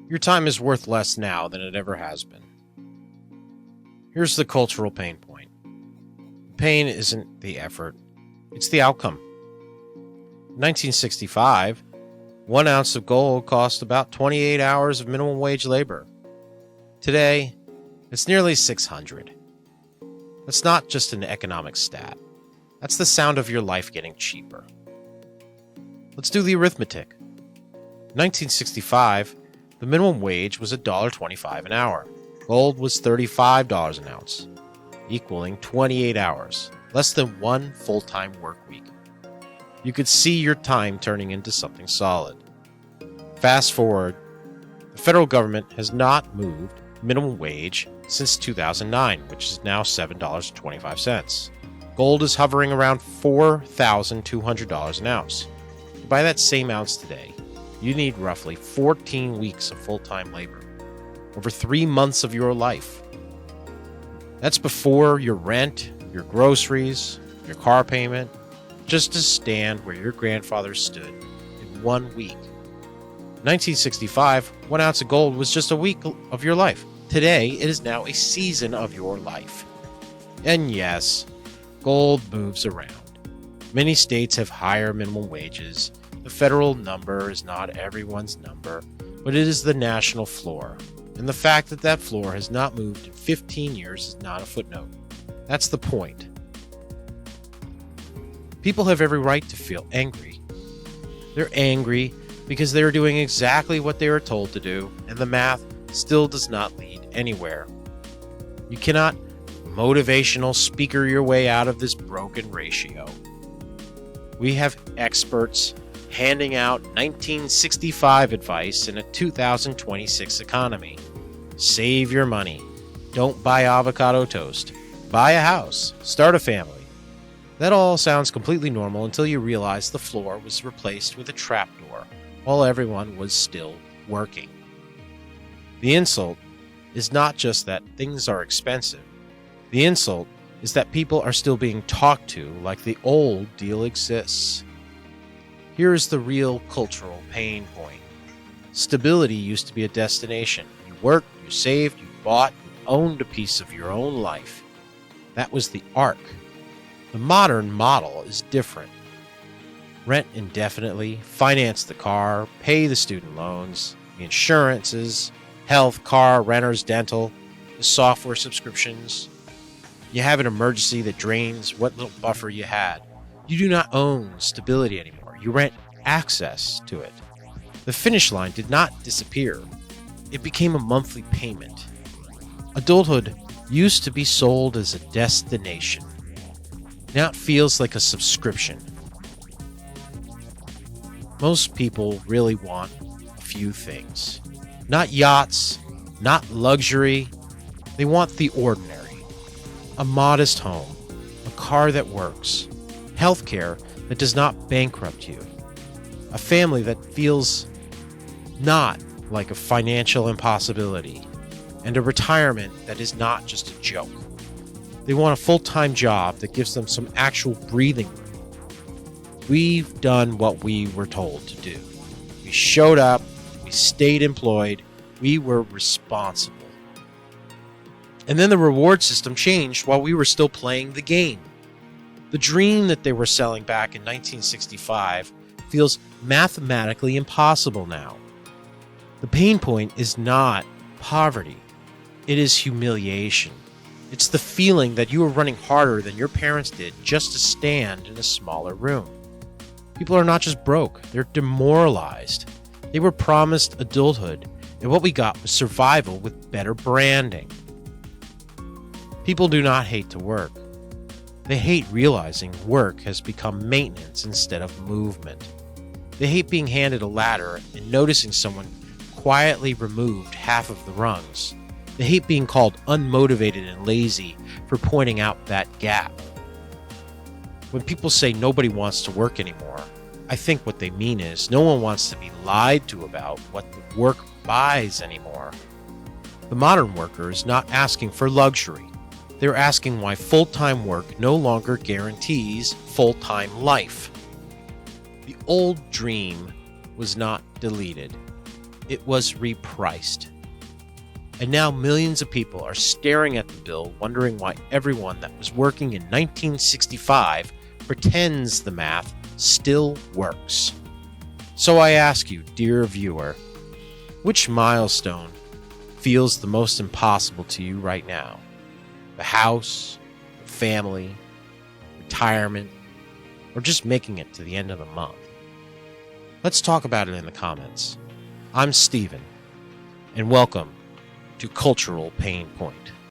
Your time is worth less now than it ever has been. Here's the cultural pain point. The pain isn't the effort, it's the outcome. In 1965, 1 ounce of gold cost about 28 hours of minimum wage labor. Today, it's nearly 600. That's not just an economic stat. That's the sound of your life getting cheaper. Let's do the arithmetic. In 1965, the minimum wage was $1.25 an hour. Gold was $35 an ounce, equaling 28 hours, less than 1 full-time work week. You could see your time turning into something solid. Fast forward, the federal government has not moved minimum wage since 2009, which is now $7.25. Gold is hovering around $4,200 an ounce. To buy that same ounce today, you need roughly 14 weeks of full-time labor, over 3 months of your life. That's before your rent, your groceries, your car payment, just to stand where your grandfather stood in 1 week. In 1965, 1 ounce of gold was just a week of your life. Today, it is now a season of your life. And yes, gold moves around. Many states have higher minimum wages. The federal number is not everyone's number, but it is the national floor. And the fact that that floor has not moved in 15 years is not a footnote. That's the point. People have every right to feel angry. They're angry because they are doing exactly what they were told to do, and the math still does not lead anywhere. You cannot motivational speaker your way out of this broken ratio. We have experts handing out 1965 advice in a 2026 economy. Save your money. Don't buy avocado toast. Buy a house. Start a family. That all sounds completely normal until you realize the floor was replaced with a trapdoor while everyone was still working. The insult is not just that things are expensive. The insult is that people are still being talked to like the old deal exists. Here is the real cultural pain point. Stability used to be a destination. You worked, you saved, you bought, you owned a piece of your own life. That was the arc. The modern model is different. Rent indefinitely, finance the car, pay the student loans, the insurances, health, car, renters, dental, the software subscriptions. You have an emergency that drains what little buffer you had. You do not own stability anymore. You rent access to it. The finish line did not disappear. It became a monthly payment. Adulthood used to be sold as a destination. Now it feels like a subscription. Most people really want a few things. Not yachts, not luxury. They want the ordinary. A modest home, a car that works, healthcare that does not bankrupt you, a family that feels not like a financial impossibility, and a retirement that is not just a joke. They want a full-time job that gives them some actual breathing room. We've done what we were told to do. We showed up, we stayed employed, we were responsible. And then the reward system changed while we were still playing the game. The dream that they were selling back in 1965 feels mathematically impossible now. The pain point is not poverty. It is humiliation. It's the feeling that you are running harder than your parents did just to stand in a smaller room. People are not just broke, they're demoralized. They were promised adulthood, and what we got was survival with better branding. People do not hate to work. They hate realizing work has become maintenance instead of movement. They hate being handed a ladder and noticing someone quietly removed half of the rungs. They hate being called unmotivated and lazy for pointing out that gap. When people say nobody wants to work anymore, I think what they mean is no one wants to be lied to about what the work buys anymore. The modern worker is not asking for luxury. They're asking why full-time work no longer guarantees full-time life. The old dream was not deleted. it was repriced. And now millions of people are staring at the bill, wondering why everyone that was working in 1965 pretends the math still works. So I ask you, dear viewer, which milestone feels the most impossible to you right now? The house, the family, retirement, or just making it to the end of the month? Let's talk about it in the comments. I'm Steven, and welcome to Cultural Pain Point.